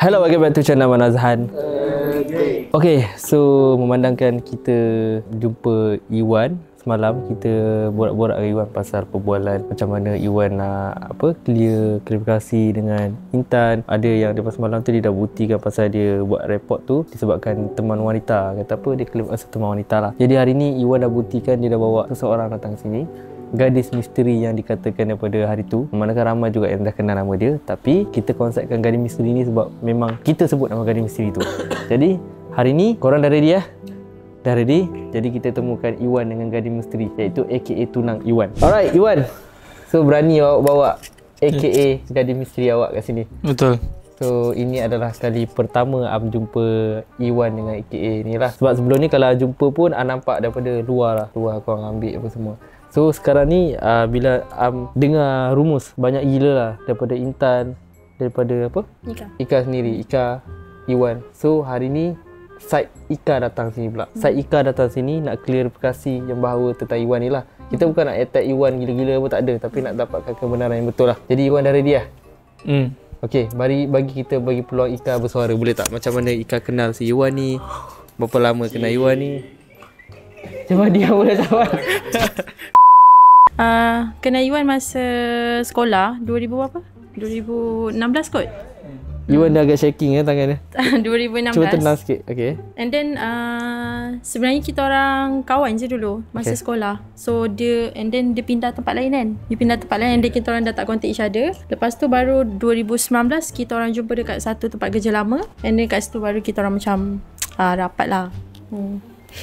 Hello, welcome back to channel Manazhan. Okay, so memandangkan kita jumpa Iwan semalam, kita borak-borak dengan Iwan pasal perbualan macam mana Iwan nak clear klarifikasi dengan Intan. Ada yang lepas semalam tu dia dah buktikan pasal dia buat report tu disebabkan teman wanita, kata apa, dia claim pasal teman wanita lah. Jadi hari ni Iwan dah buktikan, dia dah bawa seseorang datang sini, gadis misteri yang dikatakan daripada hari tu. Manakala ramai juga yang dah kenal nama dia, tapi kita konsepkan gadis misteri ni sebab memang kita sebut nama gadis misteri tu. Jadi hari ni korang dah ready ya? Dah ready? Jadi kita temukan Iwan dengan gadis misteri, iaitu aka Tunang Iwan. Alright Iwan, so berani awak bawa aka gadis misteri awak kat sini? Betul. So ini adalah kali pertama Am jumpa Iwan dengan aka ni lah. Sebab sebelum ni kalau jumpa pun nampak daripada luar lah, luar korang ambil apa semua. So sekarang ni bila dengar rumus banyak gila lah daripada Intan, daripada apa? Ika sendiri, Ika, Iwan. So hari ni side Ika datang sini pula. Side Ika datang sini nak klarifikasi yang bahawa tentang Iwan ni lah. Kita bukan nak attack Iwan gila-gila pun tak ada, tapi nak dapatkan kebenaran yang betul lah. Jadi Iwan dah ready lah? Okay, bagi kita bagi peluang Ika bersuara, boleh tak? Macam mana Ika kenal si Iwan ni? Berapa lama kenal Iwan ni? Cuba dia boleh jawab. Kenal Iwan masa sekolah 2000 berapa? 2016 kot. Iwan dah agak shaking tangan dia. 2016. Cuba tenang sikit. Okay. And then sebenarnya kita orang kawan je dulu masa sekolah. So dia pindah tempat lain kan. Dia pindah tempat lain and then kita orang dah tak contact each other. Lepas tu baru 2019 kita orang jumpa dekat satu tempat kerja lama. And then kat situ baru kita orang macam rapat lah.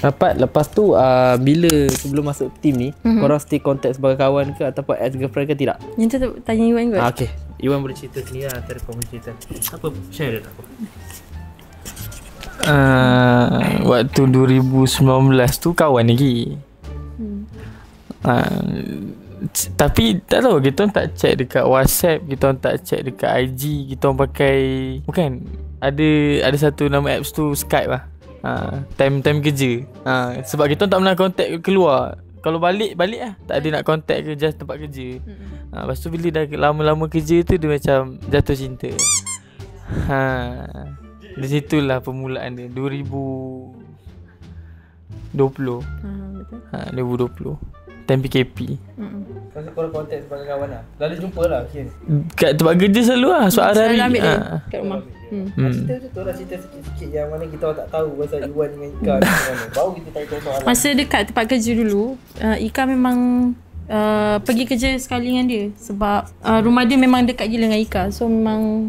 Rapat lepas tu bila sebelum masuk tim ni, korang still contact sebagai kawan ke ataupun ex-girlfriend ke tidak? Yang tu tanya Iwan kot. Okay, Iwan boleh cerita sendiri lah, antara korang cerita. Apa? Share dia tak apa? Waktu 2019 tu kawan lagi. Tapi tak tahu, kita orang tak check dekat WhatsApp, kita orang tak check dekat IG, kita orang pakai, bukan, ada satu nama apps tu Skype lah. Time kerja. Sebab kita tak pernah contact keluar. Kalau balik lah, tak ada nak contact ke, just tempat kerja. Lepas tu bila dah lama-lama kerja tu, dia macam jatuh cinta. Di situlah permulaan dia 2020. Betul. 2020 time PKP. Masa korang contact sebagai kawan lah, lalu jumpa lah akhirnya kat tempat kerja selalu lah. So hari-hari ambil dia kat rumah. Cerita tu lah, cerita sikit-sikit yang mana kita orang tak tahu pasal Iwan dengan Ika ni macam mana. Baru kita tahu soalan. Masa dekat tempat kerja dulu, Ika memang pergi kerja sekali dengan dia. Sebab rumah dia memang dekat gila dengan Ika. So memang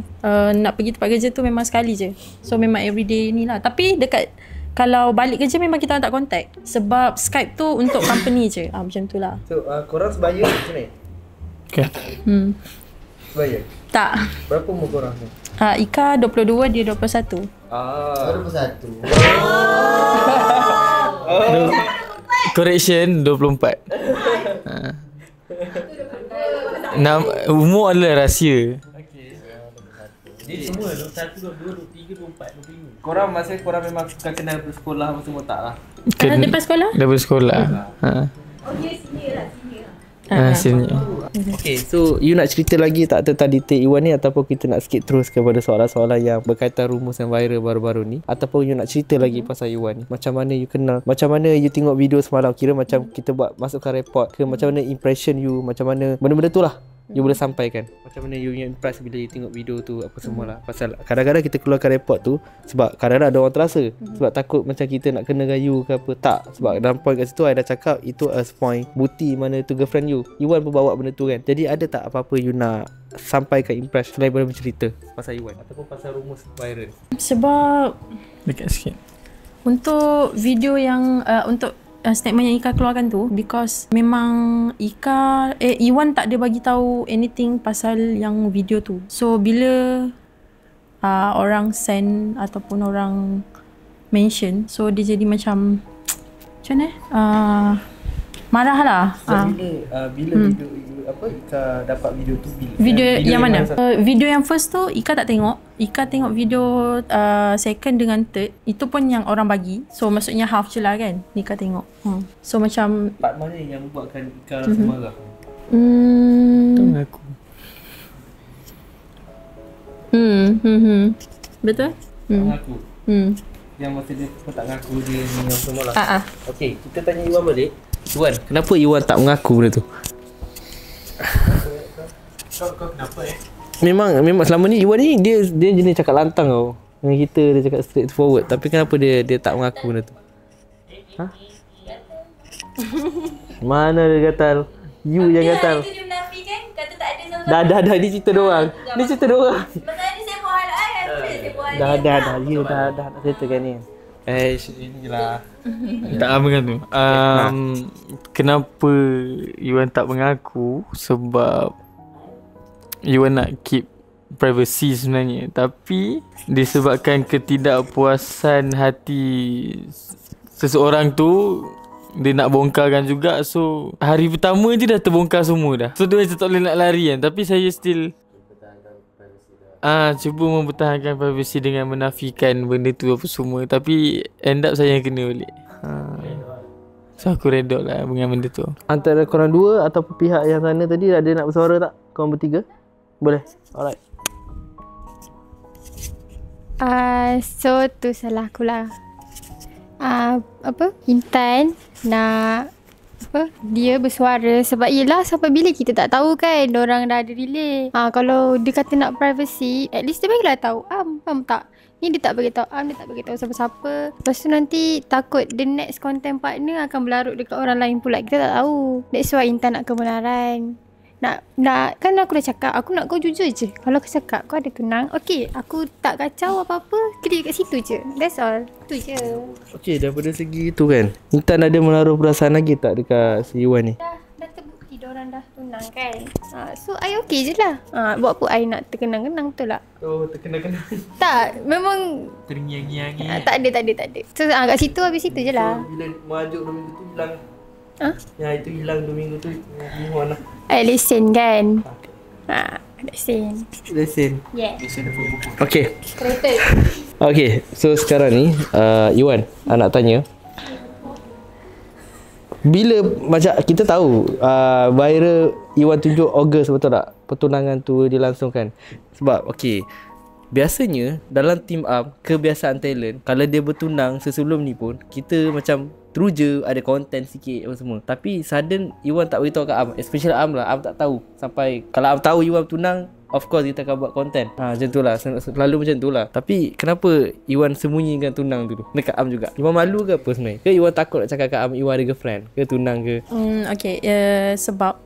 nak pergi tempat kerja tu memang sekali je. So memang everyday ni lah. Tapi dekat, kalau balik kerja memang kita orang tak contact. Sebab Skype tu untuk company je. Macam tu lah. So korang sebaya macam ni? Okay. Sebaya? Tak. Berapa umur korang ni? Ika 22, dia 21. 21. Correction 24. Umur adalah rahsia. Jadi semua 21, 22, 23, 24, 25. Korang masa korang memang suka kenal daripada sekolah apa semua tak lah? Daripada sekolah? Daripada sekolah. Oh dia senior lah. Senior. Okay, so you nak cerita lagi tak tentang detail Iwan ni, ataupun kita nak skip terus kepada soalan-soalan yang berkaitan rumus yang viral baru-baru ni, ataupun you nak cerita lagi pasal Iwan ni, macam mana you kenal, macam mana you tengok video semalam, kira macam kita buat masukkan report ke, macam mana impression you, macam mana benda-benda tu lah you boleh sampaikan. Macam mana you impress bila you tengok video tu apa semualah. Pasal kadang-kadang kita keluarkan report tu sebab kadang-kadang ada orang terasa, sebab takut macam kita nak kena gayu ke apa. Tak, sebab dalam point kat situ I dah cakap itu as point bukti mana tu girlfriend you. Iwan pun bawa benda tu kan. Jadi ada tak apa-apa you nak sampaikan impress selain daripada bercerita pasal Iwan ataupun pasal rumus viral? Sebab Dekat sikit. untuk video yang untuk statement yang Ika keluarkan tu, because memang Iwan tak ada bagi tahu anything pasal yang video tu. So bila orang send ataupun orang mention, so dia jadi macam mana marah lah. Bila video Ika dapat video tu bila? Video yang mana? Video yang first tu Ika tak tengok. Ika tengok video second dengan third. Itu pun yang orang bagi. So maksudnya half je lah kan Ika tengok. So macam part mana yang membuatkan Ika rasa marah? Tengok aku. Betul? Tak mengaku. Hmm. Yang masa dia pun tak mengaku dia ni semua lah. Okey, kita tanya Iwan balik. Iwan, kenapa Iwan tak mengaku benda tu? Kau kenapa Memang selama ni Iwan ni dia jenis cakap lantang tau. Dengan kita dia cakap straight forward. Tapi kenapa dia tak mengaku benda tu? Ha? Mana dia gatal? You yang gatal. Itu dia menafikan, kata tak ada sama-sama. Dah ni cerita doang. Ni cerita doang. Masalah ni saya buat hal kan. Saya buat hal Dah. You dah nak settlekan ni. ini je lah. Tak apa kan tu. Kenapa Iwan tak mengaku? Sebab Iwan nak keep privacy sebenarnya. Tapi disebabkan ketidakpuasan hati seseorang tu, dia nak bongkarkan juga. So hari pertama je dah terbongkar semua dah. So dia macam tak boleh nak lari kan. Tapi saya still cuba mempertahankan privacy dengan menafikan benda tu apa semua. Tapi end up saya yang kena balik. So aku redor lah dengan benda tu. Antara korang dua ataupun pihak yang sana tadi ada nak bersuara tak? Korang bertiga? Boleh? Alright. So tu salah aku lah. Intan nak dia bersuara sebab yelah sampai bila kita tak tahu kan diorang dah ada relay. Kalau dia kata nak privacy, at least dia bagilah tahu. Faham tak? Ni dia tak bagi tahu dia tak bagi tahu siapa-siapa. Lepas tu nanti takut the next content partner akan berlarut dekat orang lain pula. Kita tak tahu. That's why Intan nak kebenaran. Nak kan aku dah cakap, aku nak kau jujur je. Kalau kau cakap kau ada tunang, okey, aku tak kacau apa-apa, clear kat situ je. That's all. Tu je. Okey, daripada segi tu kan, Intan ada menaruh perasaan lagi tak dekat si Iwan ni? Dah terbukti diorang dah tunang kan. So I okey je lah. Buat apa I nak terkenang-kenang, betul tak? Oh, terkenal-kenal. Tak, memang Terngiang-ngiang. tak ada. So kat situ habis situ je lah. Bila merajuk 2 minggu tu hilang. Ha? Itu hilang 2 minggu tu hilang lah. Lesen kan. Lesen. Yeah. Okay. Kereta. Okay, so sekarang ni Iwan, nak tanya. Bila macam kita tahu viral Iwan tunjuk Ogos, betul tak? Pertunangan tu dilangsungkan. Sebab okay, biasanya dalam team up, kebiasaan talent, kalau dia bertunang sebelum ni pun kita macam teruja ada konten sikit apa semua. Tapi sudden Iwan tak beritahu kat Am, especially Am lah. Am tak tahu. Sampai kalau Am tahu Iwan tunang, of course kita akan buat konten. Macam tu lah, selalu macam tu lah. Tapi kenapa Iwan sembunyikan tunang tu dekat Am juga? Iwan malu ke apa sebenarnya? Ke Iwan takut nak cakap kat Am Iwan ada girlfriend ke tunang ke? Okay, sebab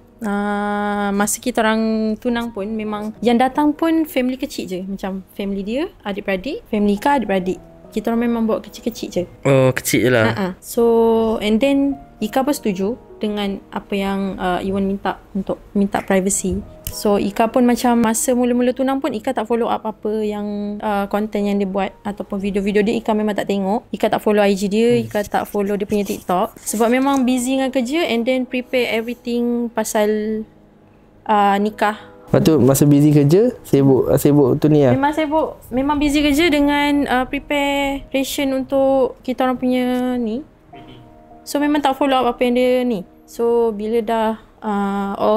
masa kita orang tunang pun memang yang datang pun family kecil je. Macam family dia, adik-beradik, family Ika, adik-beradik. Kita orang memang bawa kecil-kecil je. Oh, kecil je lah. So, and then Ika pun setuju dengan apa yang Iwan minta untuk minta privacy. So, Ika pun macam masa mula-mula tunang pun Ika tak follow up apa yang konten yang dia buat ataupun video-video dia. Ika memang tak tengok. Ika tak follow IG dia. Ika tak follow dia punya TikTok. Sebab memang busy dengan kerja and then prepare everything pasal nikah. Lepas tu masa busy kerja, sibuk tu ni lah. Memang sibuk. Memang busy kerja dengan preparation untuk kita orang punya ni. So memang tak follow up apa yang dia ni. So bila dah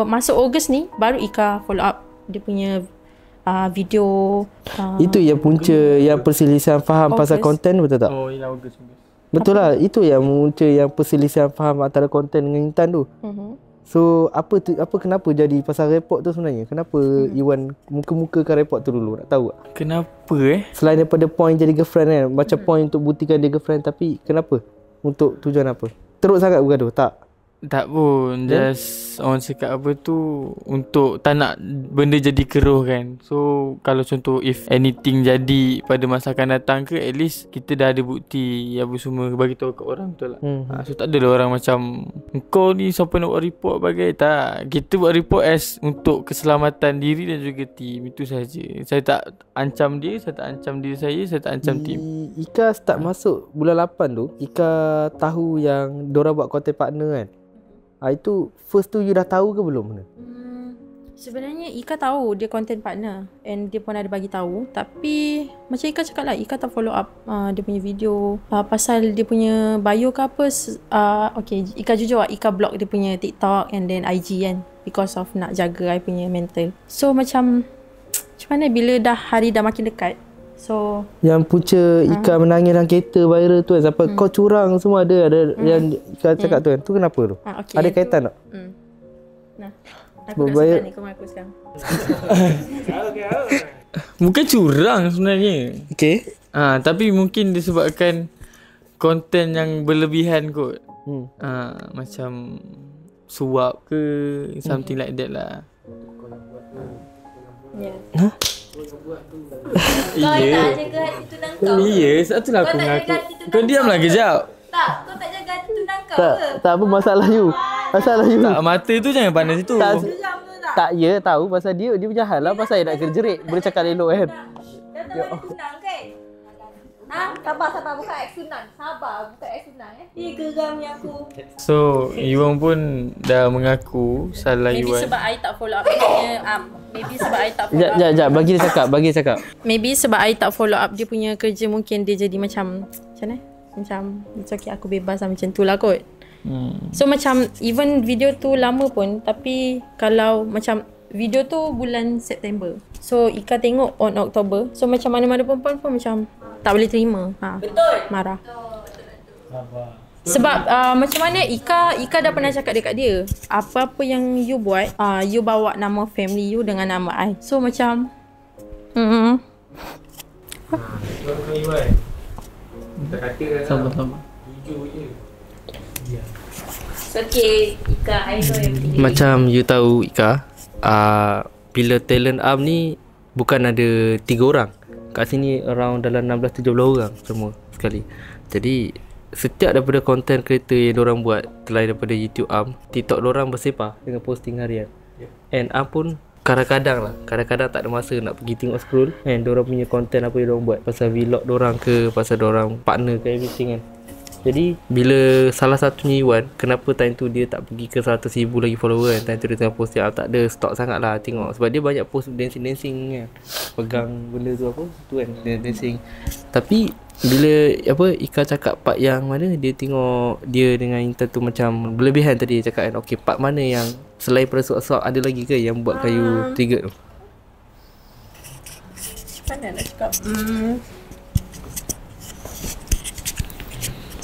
masuk Ogos ni, baru Ika follow up dia punya video. Itu yang punca yang perselisihan faham pasal konten, betul tak? Oh, ialah Ogos. Betul lah. Itu yang punca yang perselisihan faham antara konten dengan Intan tu. So apa kenapa jadi pasal report tu sebenarnya? Kenapa Iwan muka-mukakan report tu dulu? Nak tahu tak? Kenapa Selain daripada point jadi girlfriend kan, macam point untuk buktikan dia girlfriend, tapi kenapa? Untuk tujuan apa? Teruk sangat bergaduh? Tak? Tak pun, just orang cakap apa tu untuk tak nak benda jadi keruh kan. So kalau contoh if anything jadi pada masa akan datang ke, at least kita dah ada bukti apa semua bagi tahu kat orang, betul tak? So tak adalah orang macam kau ni siapa nak buat report bagai. Tak, kita buat report as untuk keselamatan diri dan juga team, itu saja. Saya tak ancam dia, saya tak ancam diri saya tak ancam team. Ika start masuk bulan 8 tu, Ika tahu yang diorang buat content partner kan. Itu first tu you dah tahu ke belum? Sebenarnya Ika tahu dia content partner and dia pun ada bagi tahu, tapi macam Ika cakap lah, Ika tak follow up dia punya video pasal dia punya bio ke apa. Okay, Ika jujur lah, Ika block dia punya TikTok and then IG kan, because of nak jaga I punya mental. So macam mana bila dah hari dah makin dekat, So Yang punca Ika menangis dalam kereta viral tu kan, sampai kau curang semua ada yang Ika cakap tu kan. Tu kenapa tu? okay, Ada kaitan tak? Nah, aku kat Berbahaya. sebelah ni, kau mengaku sekarang. Bukan curang sebenarnya. Okay. Tapi mungkin disebabkan konten yang berlebihan kot. Macam suap ke something like that lah. Yeah. Kau tak jaga hati tunang kau. Iya, satu lah aku Kau tak mengaku. jaga hati tunang Kau diamlah kejap. Tak, kau tak jaga hati tunang kau Tak, ke? tak apa masalah you. Masalah you. Tak, mata tu jangan pandang situ. Tak, Diam tu tak? tak ya tahu pasal dia berjahat lah, pasal dia nak kena jerit. Boleh cakap elok kan. Dah tahu hati tunang kan? Sabar, bukan ex tunang. Sabar, bukan ex tunang geramnya aku. So, Iwan pun dah mengaku salah Maybe Iwan. sebab I tak follow up dia punya maybe sebab I tak follow up. Sekejap, bagi dia cakap. Maybe sebab I tak follow up dia punya kerja, mungkin dia jadi macam mana? Macam it's okay, aku bebas lah, macam tu lah kot. So macam even video tu lama pun, tapi kalau macam video tu bulan September, so Ika tengok on Oktober, so macam mana-mana perempuan pun macam tak boleh terima. Betul. Marah. Sebab macam mana Ika dah pernah cakap dekat dia, apa-apa yang you buat, you bawa nama family you dengan nama I. So macam Sama-sama. It's okay, Ika, I know everything. Macam you tahu Ika, bila talent arm ni bukan ada 3 orang. Kat sini around dalam 16-17 orang semua sekali. Jadi setiap daripada content creator yang diorang buat, selain daripada YouTube arm, TikTok diorang bersepah dengan posting harian. And arm pun kadang-kadang tak ada masa nak pergi tengok scroll kan, diorang punya content apa yang diorang buat, pasal vlog diorang ke, pasal diorang partner ke, everything kan. Jadi bila salah satunya Iwan, kenapa time tu dia tak pergi ke 100,000 lagi follower kan, time tu dia tengah post yang tak ada stok sangat lah tengok, sebab dia banyak post dancing kan, pegang benda tu apa tu kan, dancing. Tapi bila Ika cakap part yang mana dia tengok dia dengan Intan tu macam berlebihan tadi, cakap kan, okay, part mana yang selain pada suap-suap ada lagi ke yang buat kayu trigger tu? mana nak cakap,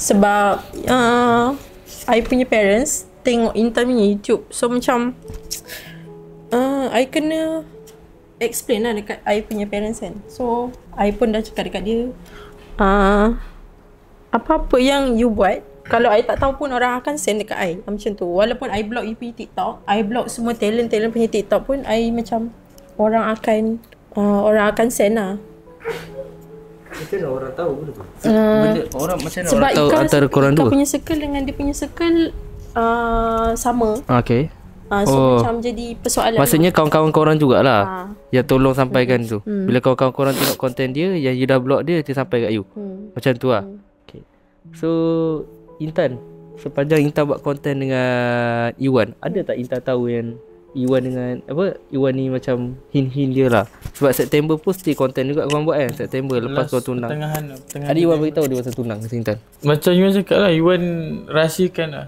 sebab I punya parents tengok Intan punya YouTube, so macam I kena explain lah dekat I punya parents kan. So I pun dah cakap dekat dia, apa-apa yang you buat, kalau I tak tahu pun orang akan send dekat I, macam tu. Walaupun I block you punya TikTok, I block semua talent punya TikTok pun, I macam orang akan send lah. Macam mana orang tahu benda tu? Benda orang macam mana Sebab orang tahu antara korang Ika dua? punya circle dengan dia punya circle sama. Okay. So macam jadi persoalan. Maksudnya kawan-kawan korang jugalah yang tolong sampaikan tu. Bila kawan-kawan korang tengok konten dia, yang you dah block dia sampai kat you. Macam tu lah. Okay. So Intan, sepanjang Intan buat konten dengan Iwan, ada tak Intan tahu yang Iwan dengan Iwan ni macam hint-hint dia lah? Sebab September pun still konten juga korang buat kan, September lepas kau tunang. Pertengahan Ada Iwan beritahu dia pasal tunang kasi Intan. Macam Iwan cakap lah, Iwan rahsiakan lah.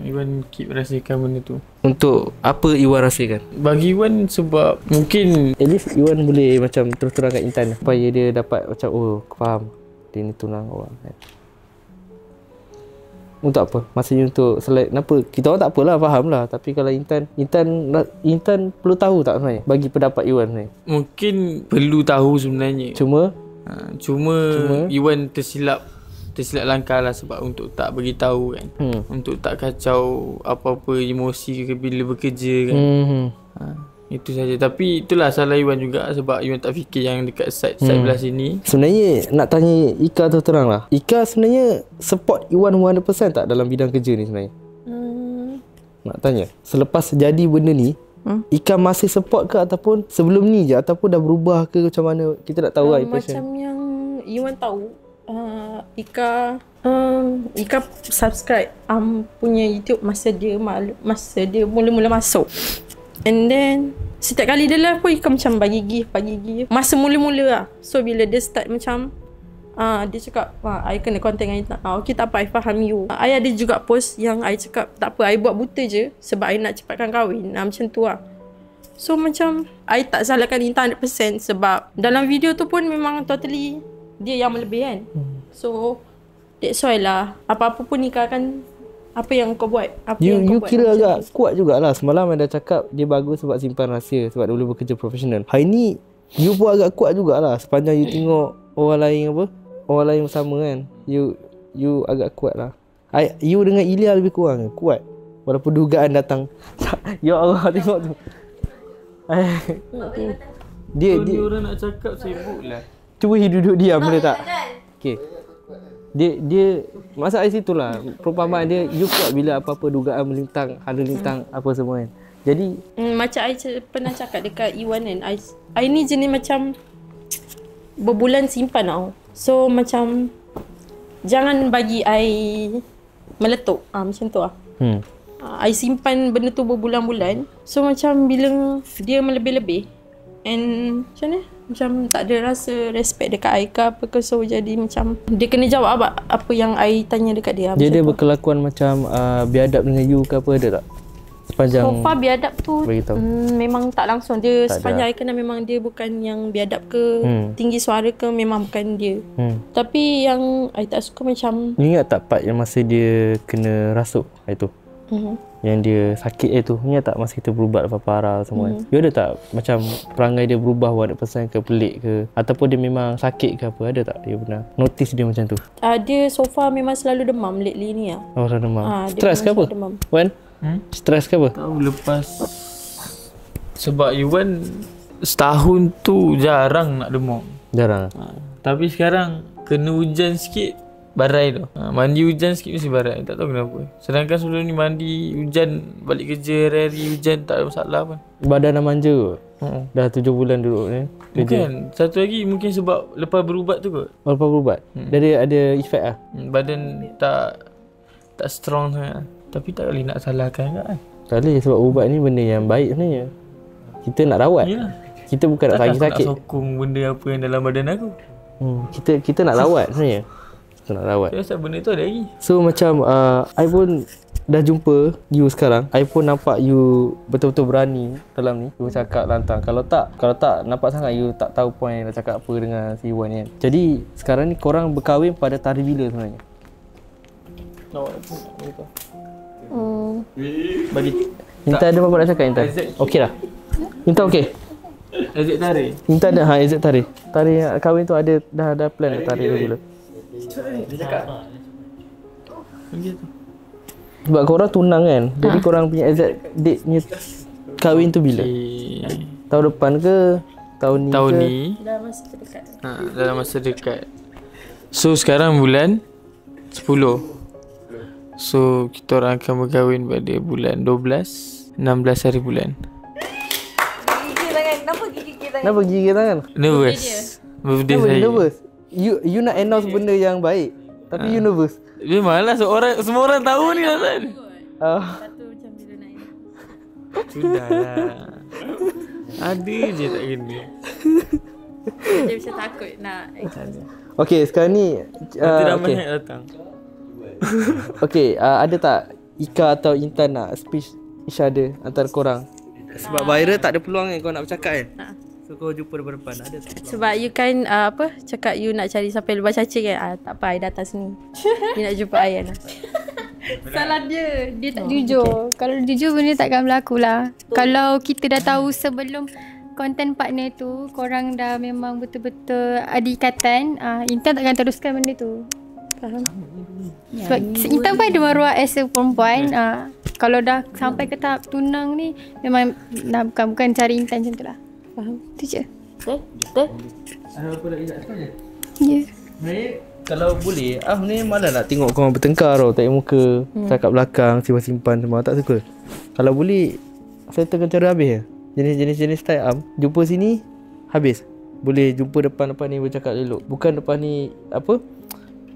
Iwan keep rahsiakan benda tu. Untuk apa Iwan rahsiakan? Bagi Iwan sebab mungkin At least Iwan boleh macam terus-terang kat Intan, supaya dia dapat macam, oh aku faham dia ni tunang orang kan. Untuk apa? Maksudnya untuk selain kenapa? Kita orang tak apalah, faham lah. Tapi kalau Intan perlu tahu tak sebenarnya bagi pendapat Iwan ni? mungkin perlu tahu sebenarnya. Cuma Iwan tersilap langkah lah, sebab untuk tak beritahu kan. Untuk tak kacau apa-apa emosi ke bila bekerja kan. Itu saja. Tapi itulah salah Iwan juga, sebab Iwan tak fikir yang dekat side belah sini. sebenarnya nak tanya Ika tu terang lah, Ika sebenarnya support Iwan 100% tak dalam bidang kerja ni sebenarnya? Nak tanya, selepas jadi benda ni, Ika masih support ke, ataupun sebelum ni je, ataupun dah berubah ke, macam mana? Kita nak tahu lah impression. Macam yang Iwan tahu, Ika subscribe punya YouTube masa dia mula-mula masuk. And then setiap kali dia live pun Ika macam bagi gift. Masa mula-mula lah. So bila dia start macam dia cakap, I kena contact dengan Intan. Okay, tak apa, I faham you. I ada juga post yang I cakap, tak apa, I buat buta je sebab I nak cepatkan kahwin. Macam tu lah. So macam I tak salahkan Intan 100% sebab dalam video tu pun memang totally dia yang melebih kan. So that's why lah, apa-apa pun Ika akan apa yang kau buat, apa yang You kau buat kira macam agak tu. kuat jugalah. Semalam anda cakap dia bagus sebab simpan rahsia, sebab dulu bekerja profesional. Hari ni you pun agak kuat jugalah. Sepanjang you tengok orang lain apa, orang lain sama kan, you agak kuat lah. You dengan Ilya lebih kurang kuat, walaupun dugaan datang. Ya Allah, tengok tu. Dia orang nak cakap sibuk lah. cuba you duduk diam boleh tak? Okay. Dia masalah situ lah. Perumpamaan dia, you kuat bila apa-apa dugaan melintang, hala lintang apa semua kan. Jadi Macam I pernah cakap dekat Iwan kan, I ni jenis macam berbulan simpan tau. So macam jangan bagi I meletup. Macam tu lah. I simpan benda tu berbulan-bulan. So macam bila dia melebih-lebih and macam mana? Macam tak ada rasa respect dekat I ke apa ke. So jadi macam dia kena jawab apa yang I tanya dekat dia. dia macam tu. berkelakuan macam biadab dengan you ke apa, ada tak? Sepanjang So far biadab tu beritahu. memang tak langsung. Dia Tak sepanjang ada. I kenal memang dia bukan yang biadab ke, tinggi suara ke, memang bukan dia. Tapi yang I tak suka macam You ingat tak part yang masa dia kena rasuk itu? Yang dia sakit tu, ingat tak masa kita berubat parah semua? You ada tak macam perangai dia berubah 100% ke, pelik ke, ataupun dia memang sakit ke apa? Ada tak dia pernah notice dia macam tu? dia so far memang selalu demam lately ni lah. Oh, rasa demam. Dia Stres ke memang apa? selalu demam. Wan? Stres ke apa? Tahu lepas sebab Iwan setahun tu jarang nak demam. Jarang. Tapi sekarang kena hujan sikit barai tu. Mandi hujan sikit mesti barai. Tak tahu kenapa. Sedangkan sebelum ni mandi hujan, balik kerja hari-hari hujan tak ada masalah pun. Badan dah manja kot. Dah 7 bulan duduk ni. Bukan. Satu lagi mungkin sebab lepas berubat tu kot. Walaupun berubat. Dia ada efek lah. Badan tak strong sangat. Tapi tak boleh nak salahkan kan. Tak boleh, sebab ubat ni benda yang baik sebenarnya. Kita nak rawat. Yalah. Kita bukan nak Takkan aku sakit-sakit. nak sokong benda apa yang dalam badan aku. Kita nak rawat sebenarnya. Kita nak rawat. Saya rasa benda tu ada lagi. So macam I pun dah jumpa you sekarang. I pun nampak you betul-betul berani dalam ni. You cakap lantang. Kalau tak nampak sangat you tak tahu point nak cakap apa dengan si Iwan ni kan. Jadi sekarang ni korang berkahwin pada tarikh bila sebenarnya? Bagi Intan ada apa nak cakap Intan? Okey dah. Intan okey. Azik tarik. Intan ada exit tarikh. Tarikh nak kahwin tu ada dah plan tarikh tu bila. Begitu. Sebab korang tunang kan. Jadi korang punya exact date punya kahwin tu bila? Tahun depan ke? Tahun ni Tahun ke? ni Dalam masa terdekat. dalam masa dekat. So sekarang bulan 10. So kita orang akan berkahwin pada bulan 12 16 hari bulan. Gigil tangan. Kenapa gigil tangan? Kenapa gigi tangan? Nervous. Birthday Kenapa saya. you nervous? You nak announce benda yang baik, tapi you nervous. Memanglah semua orang tahu ni Hasan. Satu macam bila nak ini. Sudahlah. Ada je tak kena. Dia macam takut nak Okay, sekarang ni Nanti ramai okay. yang datang. Okay, ada tak Ika atau Intan nak speech each other antara korang? Sebab viral tak ada peluang kan kau nak bercakap kan? So kau jumpa depan-depan, ada tak? sebab you kan cakap you nak cari sampai lubang cacing kan. Tak apa, I datang sini. You nak jumpa I kan. Salah dia. Dia tak Jujur. Kalau jujur benda takkan berlaku lah. Kalau kita dah tahu sebelum content partner tu, korang dah memang betul-betul ada ikatan, Intan takkan teruskan benda tu. Faham? Sebab Intan pun ada maruah as a perempuan. Kalau dah sampai ke tahap tunang ni, memang bukan cari Intan macam tu lah. Faham? Tu je. Betul? Ada apa nak ingat sebenarnya? Ya. Sebenarnya kalau boleh, ni malah nak tengok korang bertengkar tau, tak muka, cakap belakang, simpan semua, tak suka. Kalau boleh, settlekan cara habis je. Jenis-jenis style jumpa sini, habis. Boleh jumpa depan-depan ni bercakap elok. Bukan depan ni,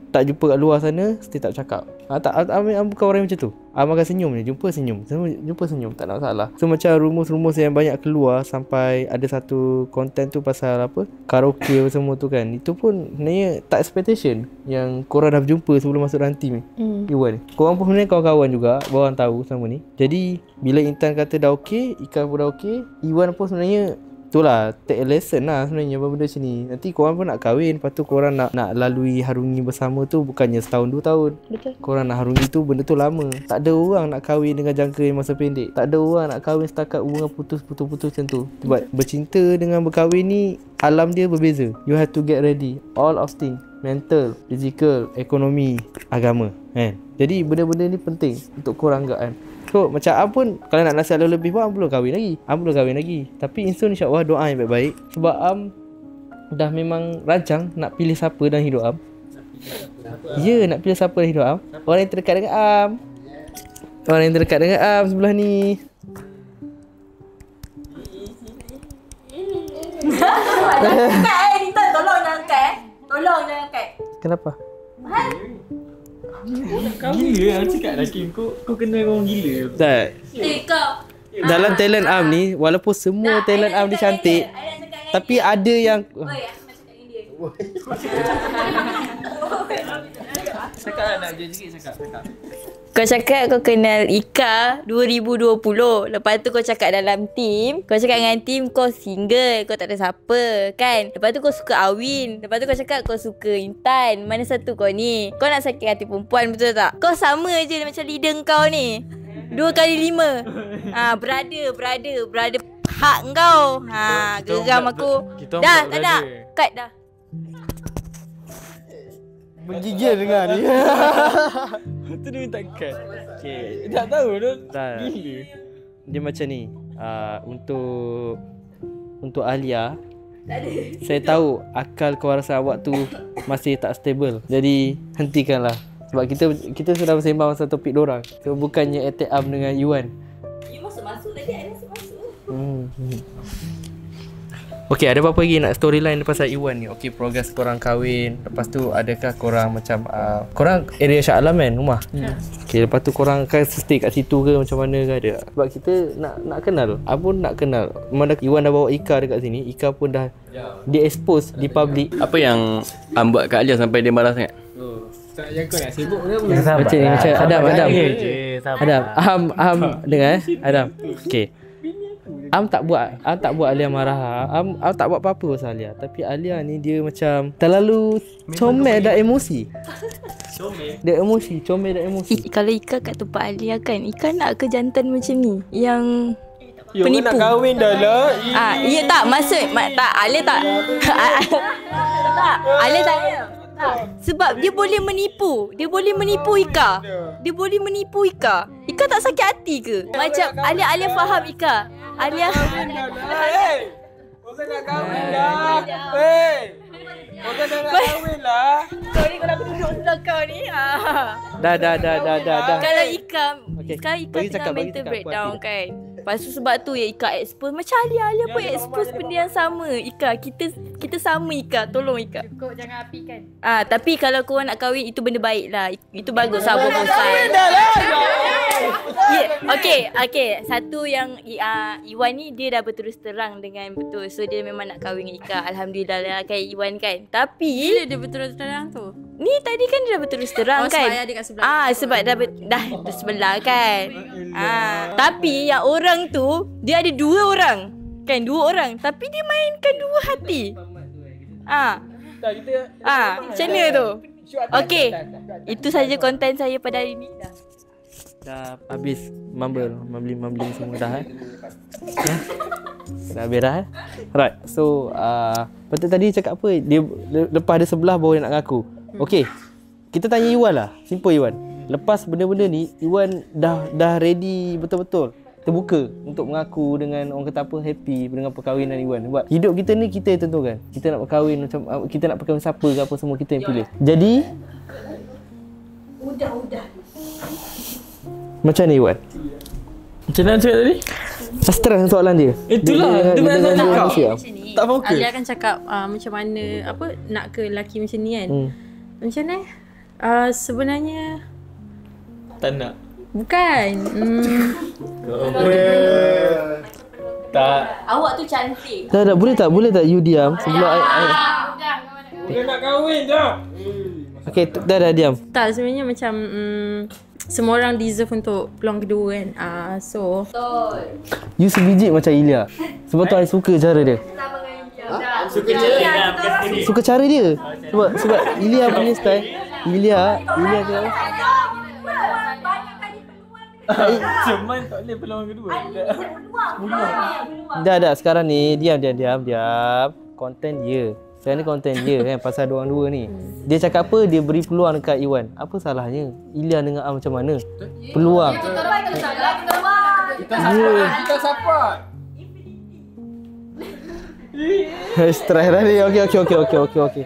tak jumpa kat luar sana, stay tak cakap. Am bukan orang macam tu. Am akan senyum je, jumpa senyum, tak nak masalah. So macam rumus-rumus yang banyak keluar sampai ada satu konten tu pasal apa, karaoke apa semua tu kan. Itu pun sebenarnya tak expectation yang korang dah berjumpa sebelum masuk dalam team ni. Iwan ni, korang pun sebenarnya kawan-kawan juga, korang tahu sama ni. Jadi bila Intan kata dah okey, Ika pun dah okey, Iwan pun sebenarnya itulah take a lesson lah sebenarnya benda macam ni. Nanti korang pun nak kahwin, lepas tu korang nak lalui harungi bersama tu bukannya setahun 2 tahun. Betul. Korang nak harungi tu benda tu lama. Tak ada orang nak kahwin dengan jangka yang masa pendek. Tak ada orang nak kahwin setakat hubungan putus macam tu. Sebab bercinta dengan berkahwin ni alam dia berbeza. You have to get ready all of things, mental, physical, ekonomi, agama kan. Jadi benda-benda ni penting untuk korang agak kan. So macam Am pun kalau nak nasihat lebih pun Am belum kahwin lagi. Tapi insya Allah doa yang baik-baik. Sebab Am dah memang rancang nak pilih siapa dalam hidup Am. Ya, nak pilih siapa dalam hidup Am. Orang yang terdekat dengan Am. Orang yang terdekat dengan Am sebelah ni. Nintan tolong jangan angkat. Tolong jangan angkat. Kenapa? Gila aku cakap lelaki kau kena orang gila. Tak. Kau. Dalam talent Am ni, walaupun semua talent Am dia cantik, tapi ada yang Oi, aku nak cakap dengan dia. Cakap lah nak sikit cakap. Kau cakap kau kenal Ika 2020. Lepas tu kau cakap dalam team. Kau cakap dengan team kau single, kau tak ada siapa kan. Lepas tu kau suka Awin. Lepas tu kau cakap kau suka Intan. Mana satu kau ni? Kau nak sakit hati perempuan, betul tak? Kau sama je macam leader kau ni. 2 kali 5. Brother hak kau. Geram aku. Dah, tak nak. Cut dah. Menggigil dengar ni. Tu dia minta cut. Okay. Tak tahu tu. Gila. dia macam ni. Untuk Alia, saya tahu akal kewarasan awak tu masih tak stable. Jadi hentikanlah. Sebab kita sudah bersembang pasal topik dorang. So bukannya attack Am dengan Yuan. You masuk tadi, I masuk. Okay, ada apa-apa lagi nak storyline pasal Iwan ni? Okay, progress korang kahwin. Lepas tu adakah korang macam korang area Shah Alam kan rumah? Okay, lepas tu korang akan stay kat situ ke macam mana ke ada? Sebab kita nak kenal. Apa nak kenal. Mana Iwan dah bawa Ika dekat sini, Ika pun dah dia expose di public. Apa yang Am buat kat Alia sampai dia marah sangat? Yang kau nak sibuk ke apa? Macam Adam. Adam. Am dengar Adam. Okay. Am tak buat Alia marah. Am tak buat apa-apa pasal Alia. Tapi Alia ni dia macam terlalu comel dan emosi. Dia emosi, comel dan emosi. Kalau Ika kat tempat Alia kan, Ika nak ke jantan macam ni yang Nak penipu. kahwin dah lah. Ya tak, maksud tak Alia tak. Tak, Alia tak. Sebab dia boleh menipu. Dia boleh menipu Ika. Ika tak sakit hati ke? Macam Alia faham Ika. Alia Bukan nak kahwin dah. Bukan nak kahwin lah. Kau ni kalau aku duduk sebelah kau ni. Dah. Kalau Ika Okay. sekarang Ika Bagi tengah cakap, bagi mental cakap. breakdown kan. Lepas tu sebab tu ya Ika expose. Macam Alia pun expose benda yang sama. Ika kita sama Ika. Tolong Ika. Cukup jangan apikan. Tapi kalau korang nak kahwin itu benda baik lah. Itu bagus lah proposal. Okay. Satu yang Iwan ni dia dah berterus terang dengan betul. So dia memang nak kahwin dengan Ika. Alhamdulillah lah kan Iwan kan. Tapi Bila dia betul terang tu? ni tadi kan dia dah berterus terang kan. Sebab dia kat sebelah. Sebab dah sebelah kan. Tapi yang orang tu dia ada 2 orang. Kan 2 orang. Tapi dia mainkan 2 hati. Macam mana tu? Okay. Itu saja konten saya pada hari ni. Dah habis mumble semua dah Dah habis dah Right. So betul tadi cakap apa? Dia lepas dia sebelah baru dia nak ngaku. Okay, kita tanya Iwan lah. Simple Iwan. Lepas benda-benda ni Iwan dah ready betul-betul terbuka untuk mengaku dengan orang kata apa, happy dengan perkahwinan Iwan. Sebab hidup kita ni kita yang tentukan. Kita nak berkahwin macam kita nak berkahwin siapa ke apa semua kita yang pilih. Jadi Udah. macam ni Iwan? Macam mana cakap tadi? Sastra soalan dia. Itulah, dia macam dengan cakap. manusia. Macam ni. Tak fokus. Alia akan cakap macam mana nak ke lelaki macam ni kan. Macam mana? Sebenarnya Tak nak. bukan. Tak. Awak tu cantik. Tak, boleh tak you diam sebelum I Dia nak kahwin dah. Okay, dah diam. Tak, sebenarnya macam semua orang deserve untuk peluang kedua kan. So You sebiji macam Ilya. Sebab tu I suka cara dia. Suka cara dia. Sebab Ilya punya style. Ilya dia Cuman tak boleh peluang kedua. dah sekarang ni diam. Konten dia. Sekarang ni konten dia kan pasal diorang dua ni. Dia cakap apa? Dia beri peluang dekat Iwan. Apa salahnya? Ilya dengan Am macam mana? Peluang. Kita support. Stress dah ni. Okey.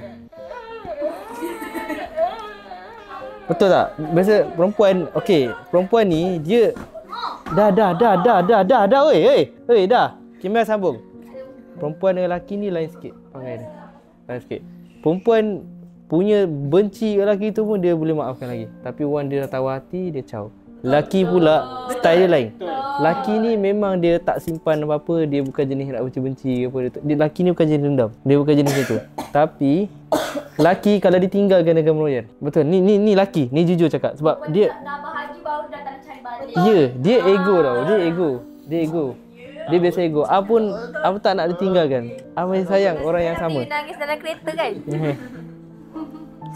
Betul tak? Biasa perempuan ni dia dah oi dah. Kimia sambung. Perempuan dengan lelaki ni lain sikit perangai dia. Lain sikit. Perempuan punya benci lelaki tu pun dia boleh maafkan lagi. Tapi Wan dia dah tahu hati, dia caw. Lelaki pula style dia lain. Lelaki ni memang dia tak simpan apa-apa, dia bukan jenis nak benci-benci apa dia. Lelaki ni bukan jenis dendam. Dia bukan jenis itu. Tapi lelaki kalau ditinggalkan dengan meroyan. Betul. Ni lelaki, ni jujur cakap sebab dia Nak berhaji baru dah tak cari balik. ya, dia ego tau. Dia ego. Dia biasa ego. Apa tak nak ditinggalkan. Apa sayang orang yang sama. Dia nangis dalam kereta kan?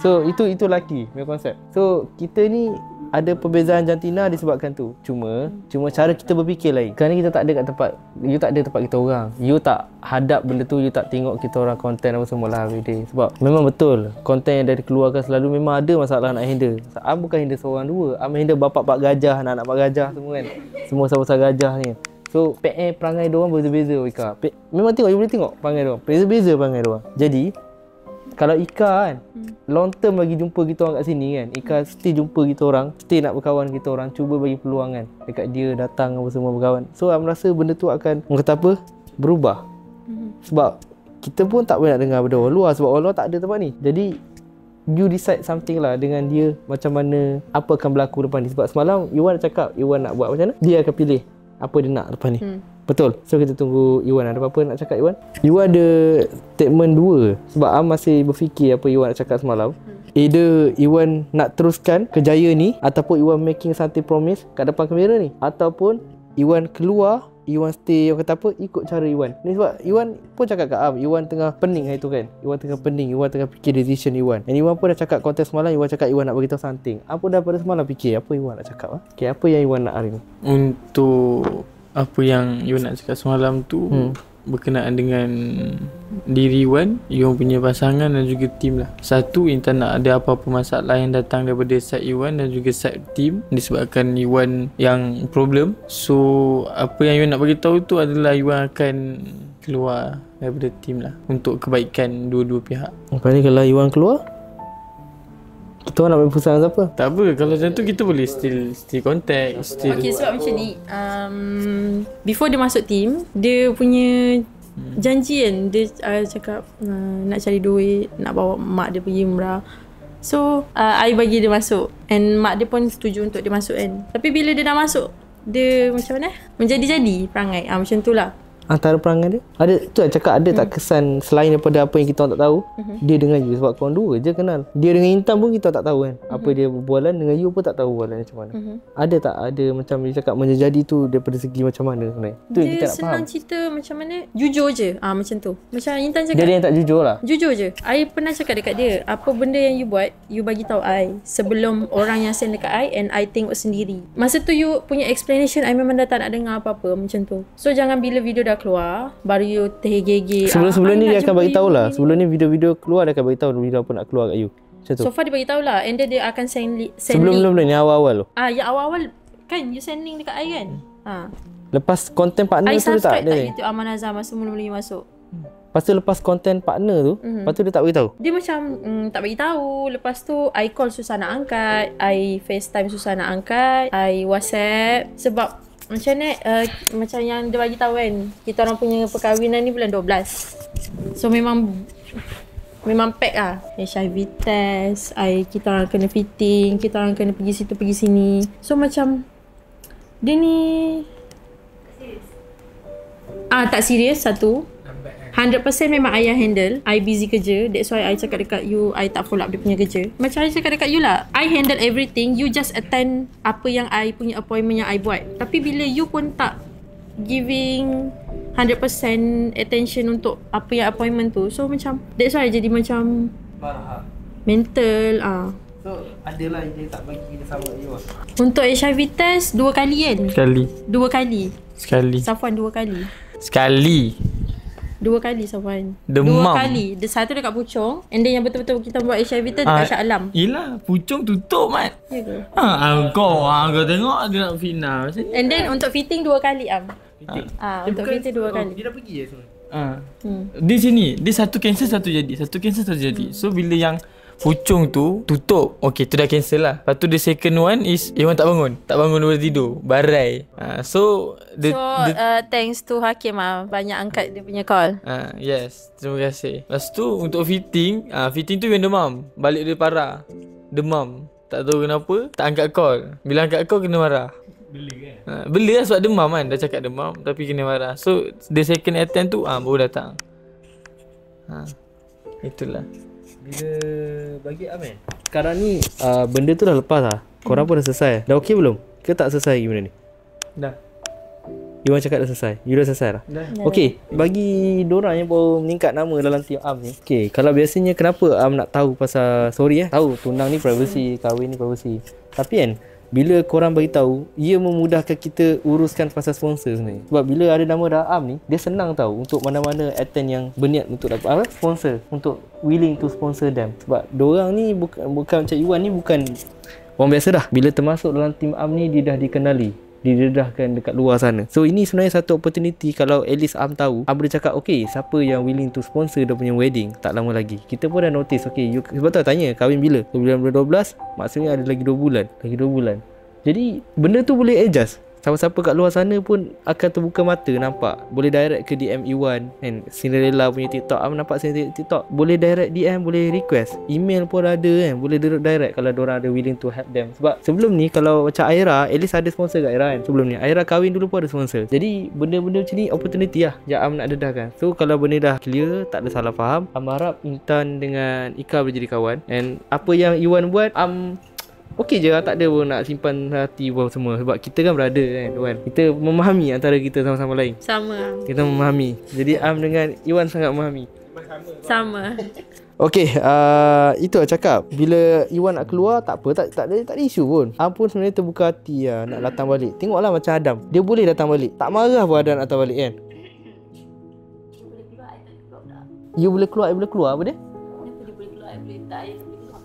So itu lelaki punya konsep. So kita ni ada perbezaan jantina disebabkan tu. Cuma cara kita berfikir lain. Kerana kita tak ada kat tempat, you tak ada tempat kita orang. You tak hadap benda tu, you tak tengok kita orang konten apa semua lah everyday. Sebab memang betul konten yang dah dikeluarkan selalu memang ada masalah nak handle. Am bukan handle seorang dua. Am handle bapak-bapak gajah, anak-anak pak gajah semua kan. Semua besar gajah ni. So perangai diorang berbeza-beza Ika. Memang tengok, you boleh tengok perangai diorang. Beza-beza perangai diorang. Jadi kalau Ika kan long term bagi jumpa kita orang kat sini kan, Ika still jumpa kita orang, still nak berkawan kita orang, cuba bagi peluang kan dekat dia datang apa semua berkawan. So I'm rasa benda tu akan kata apa, berubah. Sebab kita pun tak boleh nak dengar benda orang luar sebab orang luar tak ada tempat ni. Jadi you decide something lah dengan dia macam mana, apa akan berlaku depan ni. Sebab semalam Iwan cakap Iwan nak buat macam mana, dia akan pilih apa dia nak depan ni. Betul. So kita tunggu Iwan ada apa-apa nak cakap Iwan. Iwan ada statement 2 sebab Am masih berfikir apa Iwan nak cakap semalam. Either Iwan nak teruskan kejaya ni ataupun Iwan making something promise kat depan kamera ni, ataupun Iwan keluar, Iwan stay, Iwan kata apa, ikut cara Iwan. Ni sebab Iwan pun cakap kat Am, Iwan tengah pening hari tu kan. Iwan tengah pening, Iwan tengah fikir decision Iwan. Dan Iwan pun dah cakap konten semalam, Iwan cakap Iwan nak beritahu something. Apa dah pada semalam fikir apa Iwan nak cakap. Okay, apa yang Iwan nak hari ni? Untuk apa yang you nak cakap semalam tu berkenaan dengan diri Wan, Iwan punya pasangan dan juga tim lah. Satu, Intan nak ada apa-apa masalah yang datang daripada side Iwan dan juga side tim disebabkan Iwan yang problem. So apa yang Iwan nak bagi tahu tu adalah Iwan akan keluar daripada tim lah untuk kebaikan dua-dua pihak. Lepas ni kalau Iwan keluar, kita orang nak main pusat dengan siapa? Tak apa, kalau macam tu kita boleh still contact, still. Okay, sebab macam ni, before dia masuk team, dia punya janji kan. Dia cakap nak cari duit, nak bawa mak dia pergi umrah. So I bagi dia masuk, and mak dia pun setuju untuk dia masuk kan. Tapi bila dia dah masuk, dia macam mana, menjadi-jadi perangai macam tu lah. Antara perangai dia ada tu lah cakap, ada tak kesan selain daripada apa yang kita orang tak tahu, dia dengan you sebab korang dua je kenal. Dia dengan Intan pun kita tak tahu kan apa dia berbualan, dengan you pun tak tahu berbualan macam mana. Ada tak ada macam dia cakap menjadi tu daripada segi macam mana sebenarnya? Tu Dia kita nak senang faham. cerita macam mana, jujur je macam tu. Macam Intan cakap, Dia yang tak jujur lah. jujur je. I pernah cakap dekat dia, apa benda yang you buat, you bagi tahu I sebelum orang yang send dekat I, and I tengok sendiri. Masa tu you punya explanation, I memang dah tak nak dengar apa-apa macam tu. So jangan bila video dah keluar baru you tergege. Sebelum ni dia akan bagi tahu lah. Sebelum Sebelum ni video-video keluar dia akan bagi tahu video apa nak keluar kat you. Macam tu. so far dia bagi tahu lah, and then dia akan send Sebelum link. ni awal-awal tu. Ya awal-awal kan you send link dekat I kan. Lepas konten partner I tu dia tak subscribe ada. tak YouTube Aman Azhar masa mula-mula you masuk. Lepas tu lepas konten partner tu, lepas tu dia tak beritahu. Dia macam tak bagi tahu. Lepas tu I call susah nak angkat, I FaceTime susah nak angkat, I WhatsApp. Sebab macam ni macam yang dia bagi tahu kan, kita orang punya perkahwinan ni bulan 12. So memang memang pack lah. HIV test, kita orang kena fitting, kita orang kena pergi situ pergi sini. So macam dia ni tak serius satu. 100% memang I yang handle. I busy kerja. That's why I cakap dekat you, I tak follow up dia punya kerja. Macam I cakap dekat you lah, I handle everything. You just attend apa yang I punya appointment yang I buat. Tapi bila you pun tak giving 100% attention untuk apa yang appointment tu, so macam that's why jadi macam mental. So adalah dia tak bagi kita sama you. Untuk HIV test 2 kali kan? Sekali. 2 kali. Sekali. Safwan 2 kali. Sekali. 2 kali Safwan. Demam. 2 kali. Satu dekat Puchong, and then yang betul-betul kita buat HIV test dekat Shah Alam. Yelah, Puchong tutup Mat. Ya ke? Kau tengok dia nak fitnah macam ni. And then untuk fitting 2 kali untuk fitting 2 kali. Dia dah pergi je semua. Di sini dia satu cancel satu jadi. So bila yang Puchong tu tutup, okay tu dah cancel lah. Lepas tu the second one is Iwan tak bangun daripada tidur, barai. So thanks to Hakim banyak angkat dia punya call. Yes, terima kasih. Lepas tu untuk fitting, fitting tu Iwan demam. Balik dia parah, demam. Tak tahu kenapa, tak angkat call. Bila angkat call kena marah. Bela kan? Bela lah sebab demam kan. Dah cakap demam tapi kena marah. So the second attempt tu baru datang. Itulah. Bila bagi Amin, sekarang ni benda tu dah lepas lah. Korang pun dah selesai. Dah okey belum? Ke tak selesai lagi benda ni? Dah. Iwan cakap dah selesai. You dah selesai lah? Dah. Okey, bagi dorang yang baru meningkat nama dalam tim Am ni. Okey, kalau biasanya kenapa Am nak tahu pasal, sorry tahu tunang ni privacy, kahwin ni privacy. Tapi kan, bila korang bagi tahu, ia memudahkan kita uruskan pasal sponsor sebenarnya. Sebab bila ada nama dah Am ni, dia senang tahu untuk mana-mana attend yang berniat untuk dapat sponsor, untuk willing to sponsor them. Sebab diorang ni bukan macam Iwan ni, bukan orang biasa dah. Bila termasuk dalam tim Am ni, dia dah dikenali, didedahkan dekat luar sana. So ini sebenarnya satu opportunity. Kalau at least Am tahu, Am boleh cakap okay, siapa yang willing to sponsor dia punya wedding tak lama lagi. Kita pun dah notice, okay, you, sebab tu tanya kahwin bila? So bulan 12, maksudnya ada lagi 2 bulan. Jadi benda tu boleh adjust. Siapa-siapa kat luar sana pun akan terbuka mata, nampak. Boleh direct ke DM Iwan kan, Cinderella punya TikTok. Am nampak Cinderella TikTok, boleh direct DM, boleh request. Email pun ada kan, boleh direct kalau diorang ada willing to help them. Sebab sebelum ni kalau macam Aira, at least ada sponsor kat Aira kan. Sebelum ni Aira kahwin dulu pun ada sponsor. Jadi benda-benda macam ni opportunity lah yang Am nak dedahkan. So kalau benda dah clear, tak ada salah faham, Am harap Intan dengan Ika boleh jadi kawan. And apa yang Iwan buat, Am okey je lah, tak ada pun nak simpan hati pun semua. Sebab kita kan brother kan. Kita memahami antara kita sama-sama lain. Sama. Kita memahami. Jadi Am dengan Iwan sangat memahami. Sama. Okey, itu lah cakap. Bila Iwan nak keluar, tak apa, tak ada isu pun. Am pun sebenarnya terbuka hati lah nak datang balik. Tengoklah macam Adam, dia boleh datang balik. Tak marah pun Adam nak datang balik kan. You boleh keluar, I boleh keluar. Apa dia? Kenapa dia boleh keluar, I boleh tak? I tak boleh keluar.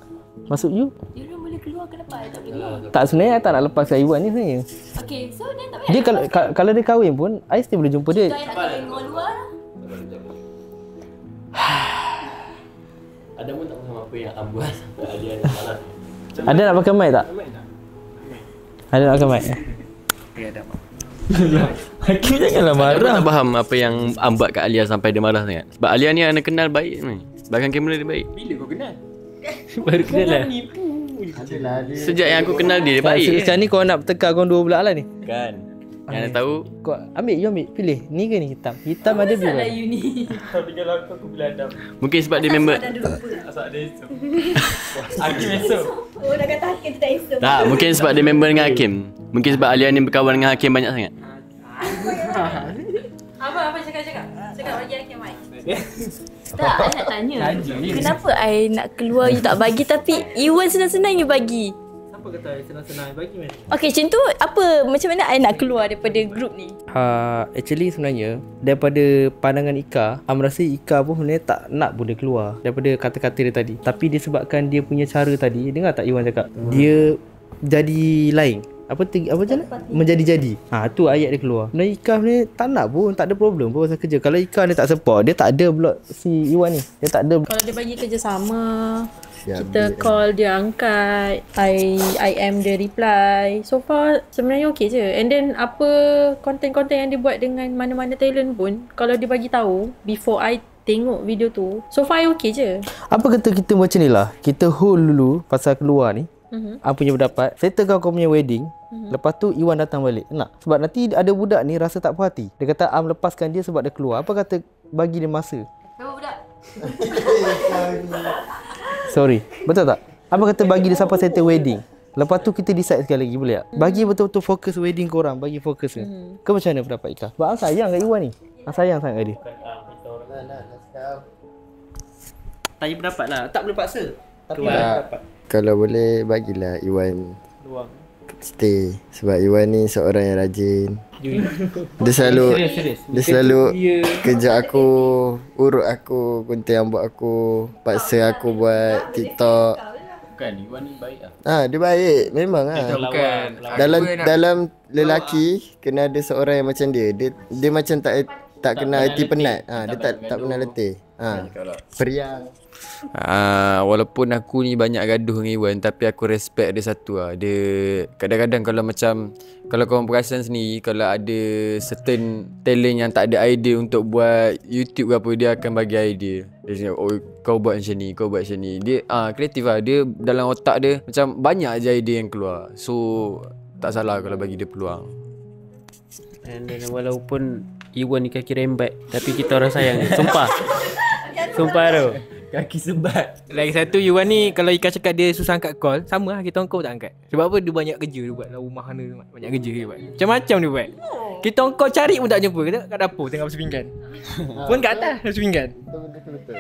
Maksud you? Dia orang boleh keluar, kenapa I tak boleh keluar? Tak, sebenarnya I tak nak lepaskan Iwan ni sebenarnya. Okay, so dia tak Dia kalau dia kahwin pun, I still boleh jumpa dia. I nak kahwin dengan orang luar lah. Ada pun tak faham apa yang Am buat sampai Alia ada malas. Ada nak pakai mic tak? Ada nak pakai mic? Hakim janganlah Aku marah. tak faham apa yang Am buat kat Alia sampai dia marah sangat. Sebab Alia ni Ana kenal baik ni. Bahkan kamera dia baik. Bila kau kenal? Baru kenal lah. Sejak yang aku kenal dia baik. Sekarang ni kau nak bertekar kau dua belah lah ni. Kan. Yang Ana tahu Kau ambil, pilih. Ni ke ni hitam? Hitam ada biru. Salah you ni. Kau tinggal aku bila Adam. mungkin sebab dia member. Asal ada esok. Hakim esok. Oh, dah kata Hakim tu tak esok. Tak, mungkin sebab dia member dengan Hakim. Mungkin sebab Alia ni berkawan dengan Hakim banyak sangat. Apa cakap? Cakap bagi Hakim mic. Tak, I nak tanya. Kenapa I nak keluar you tak bagi, tapi Iwan senang-senang you bagi? Siapa kata senang-senang bagi man? Okay, macam tu macam mana I nak keluar daripada group ni? Actually sebenarnya daripada pandangan Ika, Am rasa Ika pun sebenarnya tak nak boleh keluar daripada kata-kata dia tadi. Tapi disebabkan dia punya cara tadi, dengar tak Iwan cakap? Dia jadi lain. Apa macam mana? Menjadi-jadi. Tu ayat dia keluar. Sebenarnya Ika sebenarnya tak nak pun, tak ada problem pun pasal kerja. Kalau Ika ni tak support, dia tak ada block si Iwan ni. Dia tak ada. Kalau dia bagi kerja sama, kita call dia angkat, IM dia reply. So far sebenarnya okey je. And then apa konten-konten yang dia buat dengan mana-mana talent pun, kalau dia bagi tahu before I tengok video tu, so far okay je. Apa kata kita macam ni lah, kita hold dulu pasal keluar ni. Am punya pendapat, settle kau punya wedding. Lepas tu Iwan datang balik. Nak? Sebab nanti ada budak ni rasa tak puas hati. Dia kata Am lepaskan dia sebab dia keluar. Apa kata bagi dia masa? Siapa budak? Sorry, betul tak? Apa kata bagi dia sampai settle wedding? Lepas tu kita decide sekali lagi, boleh tak? Bagi betul-betul fokus wedding korang, bagi fokus ke. Kau macam mana pendapat Ika? Sebab Am sayang kat Iwan ni. Am sayang sangat kat dia. Tanya pendapat lah, tak boleh paksa. Tapi pendapat. Kalau boleh bagilah Iwan stay. Sebab Iwan ni seorang yang rajin. Dia selalu kerja aku, urut aku, gunting rambut aku, paksa aku buat TikTok. Bukan, Iwan ni baik lah. Dia baik memang lah. Dalam lelaki kena ada seorang yang macam dia. Dia macam tak kena hati penat. Dia tak pernah letih. Periang. Walaupun aku ni banyak gaduh dengan Iwan, tapi aku respect dia satu lah. Dia kadang-kadang kalau korang perasan sendiri, kalau ada certain talent yang tak ada idea untuk buat YouTube ke apa, dia akan bagi idea. Dia cakap, oh kau buat macam ni, kau buat macam ni. Dia kreatif lah. Dia dalam otak dia macam banyak je idea yang keluar. So tak salah kalau bagi dia peluang. And then, walaupun Iwan ni kaki rembat, tapi kita orang sayang dia. Sumpah tu. Kaki sebat. Lagi satu, Iwan ni kalau Ika cakap dia susah angkat call, sama lah kita orang call tak angkat. Sebab apa? Dia banyak kerja dia buat dalam rumah sana, banyak kerja dia buat. Macam-macam dia buat. Kita orang call cari pun tak jumpa. Kita kat dapur tengah basuh pinggan. Pun kat atas basuh pinggan.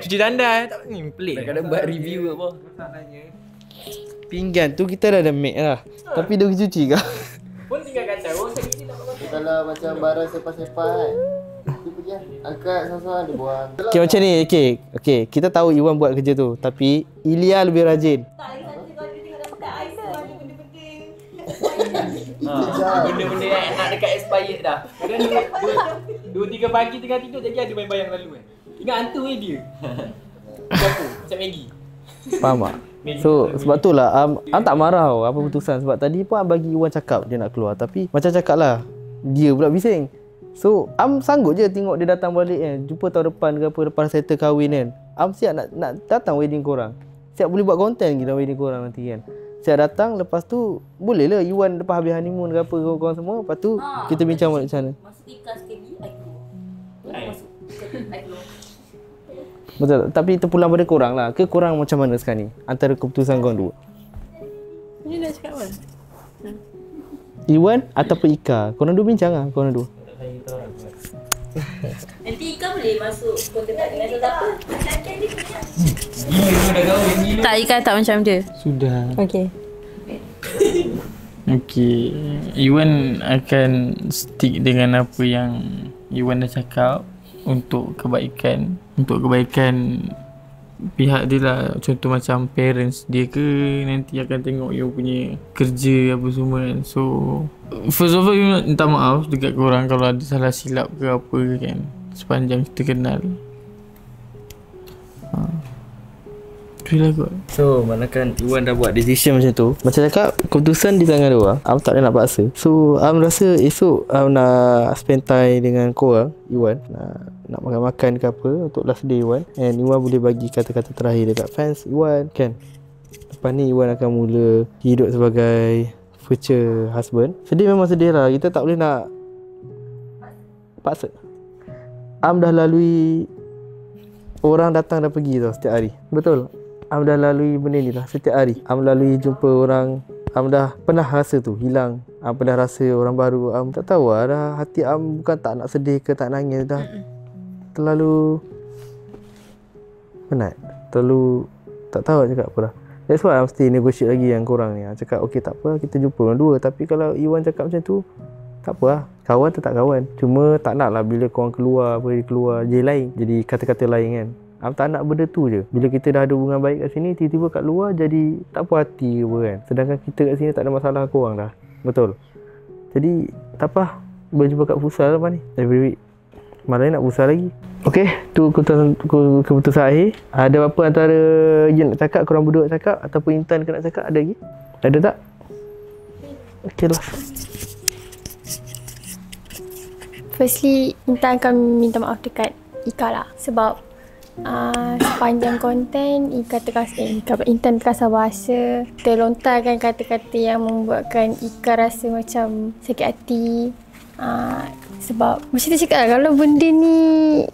Cuci tandai tak ni pelik. Kadang-kadang buat review apa. Pinggan tu kita dah ada make lah. Tapi dia pergi cuci ke? Pun tinggal kata orang sakit ni tak apa. Kalau macam barang sepas-sepas kan, dia pergi angkat seorang-seorang dia buang. Okay, macam ni. Okay, kita tahu Iwan buat kerja tu, tapi Ilya lebih rajin. Tak lagi satu kalau dia tengok dah pakai Aiza ni Benda-benda yang nak dekat expired dah. Kadang 2-3 pagi tengah tidur jadi ada bayang-bayang lalu kan. Ingat hantu ni dia. Apa? Macam Maggie. Faham tak? So sebab tu lah Am tak marah tau apa putusan. Sebab tadi pun Am bagi Iwan cakap dia nak keluar, tapi macam cakap lah dia pula bising. So Am sanggup je tengok dia datang balik kan. Jumpa tahun depan ke apa, lepas settle kahwin kan. Am siap nak datang wedding korang. Siap boleh buat konten kita wedding korang nanti kan. Siap datang, lepas tu boleh lah Iwan lepas habis honeymoon ke apa korang semua. Lepas tu kita bincang balik macam mana. Masuk ikan sekali, I keluar. Masuk I keluar. Betul. Tapi terpulang pada korang lah. Ke korang macam mana sekarang ni antara keputusan korang dua? Ni nak cakap apa? Iwan ataupun Ika? Korang dua bincang lah, korang dua. Nanti Ika boleh masuk konten tak dengan siapa? Tak, Ika tak macam dia. Sudah. Okay. Okay, Iwan akan stick dengan apa yang Iwan dah cakap untuk kebaikan pihak dia lah. Contoh macam parents dia ke, nanti akan tengok you punya kerja apa semua kan. So first of all, you nak minta maaf dekat korang kalau ada salah silap ke apa kan sepanjang kita kenal. Itulah kot. So manakan Iwan dah buat decision macam tu, macam cakap keputusan di tangan dia orang. Am tak ada nak paksa. So Am rasa esok Am nak spend time dengan korang, Iwan, nak makan-makan ke apa untuk last day Iwan. And Iwan boleh bagi kata-kata terakhir dekat fans Iwan kan. Lepas ni Iwan akan mula hidup sebagai future husband. Sedih memang sedih lah. Kita tak boleh nak paksa. Am dah lalui orang datang dan pergi tau setiap hari. Betul. Am dah lalui benda ni lah setiap hari. Am lalui jumpa orang. Am dah pernah rasa tu hilang. Am pernah rasa orang baru. Am tak tahu lah dah. Hati Am bukan tak nak sedih ke tak nangis. Dah terlalu penat. Terlalu tak tahu nak cakap apa dah. That's why Am mesti negotiate lagi yang korang ni. Cakap okay tak apa, kita jumpa orang dua. Tapi kalau Iwan cakap macam tu, tak apa lah. Kawan tetap kawan. Cuma tak nak lah bila korang keluar apa, keluar je lain. Jadi kata-kata lain kan. Am tak nak benda tu je. Bila kita dah ada hubungan baik kat sini, tiba-tiba kat luar jadi tak puas hati ke apa kan. Sedangkan kita kat sini tak ada masalah korang dah. Betul. Jadi tak apa. Berjumpa kat futsal lepas ni. Every week. Malam ni nak futsal lagi. Okay, tu keputusan akhir. Ada apa antara yang nak cakap, korang berdua nak cakap ataupun Intan nak cakap, ada lagi? Ada tak? Okay lah. Firstly, Intan akan minta maaf dekat Ika lah. Sebab sepanjang konten Intan terkasar bahasa, terlontarkan kata-kata yang membuatkan Ika rasa macam sakit hati. Sebab macam tu cakap lah, kalau benda ni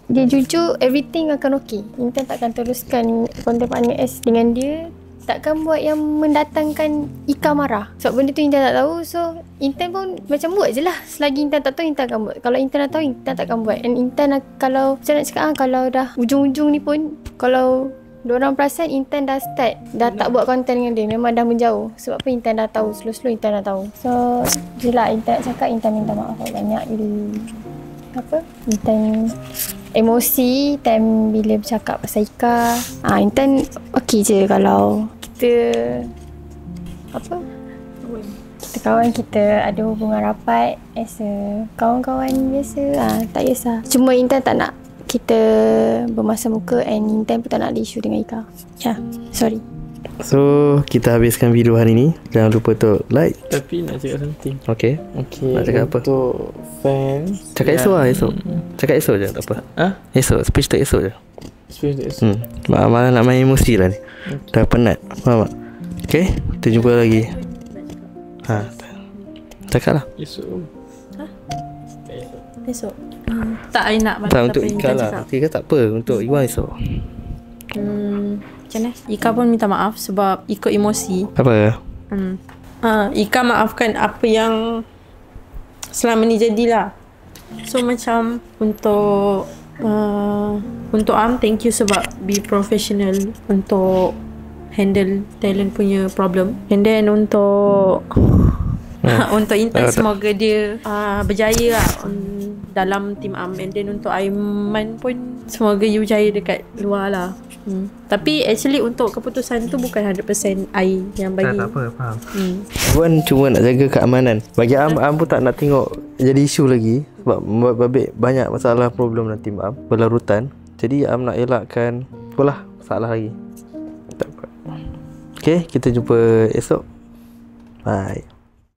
dia jujur, everything akan okay. Intan takkan teruskan konten partner S dengan dia, takkan buat yang mendatangkan Ika marah. Sebab benda tu Intan tak tahu. So Intan pun macam buat je lah. Selagi Intan tak tahu, Intan akan buat. Kalau Intan dah tahu, Intan takkan buat. And Intan kalau macam nak cakap kalau dah ujung-ujung ni pun, kalau diorang perasan Intan dah start, dah tak buat konten dengan dia, memang dah menjauh. Sebab apa? Intan dah tahu, slow-slow Intan dah tahu. So je lah Intan nak cakap, Intan minta maaf banyak bila Intan emosi time bila bercakap pasal Ika. Intan okey je kalau kita kita kawan, kita ada hubungan rapat as a kawan-kawan biasa. Tak kisah. Cuma Intan tak nak kita bermasa muka, and Intan pun tak nak ada isu dengan Ika. Sorry. So kita habiskan video hari ni. Jangan lupa untuk like. Tapi nak cakap something. Okay. Nak cakap apa? Untuk fans, Cakap esok lah, esok. Cakap esok je, tak apa. Esok, speech tak esok je. Malah nak main emosi lah ni. Dah penat. Faham tak? Okay, kita jumpa lagi. Cakap lah. Esok. Tak, I nak tak, untuk Ika lah. Ika tak apa. Untuk Iwan esok. Macam mana? Ika pun minta maaf sebab ikut emosi. Apa? Ika maafkan apa yang selama ni jadilah. So macam untuk thank you sebab be professional untuk handle talent punya problem. And then untuk untuk Intan, semoga dia berjaya lah dalam tim Am. And then untuk Aiman pun, semoga you berjaya dekat luar lah. Tapi actually untuk keputusan tu bukan 100% I yang bagi. Tak apa, faham. Puan cuma nak jaga keamanan. Bagi Am pun tak nak tengok jadi isu lagi. Sebab babik banyak masalah problem dalam tim Am berlarutan. Jadi Am nak elakkan itulah masalah lagi. Tak apa. Okay, kita jumpa esok. Bye.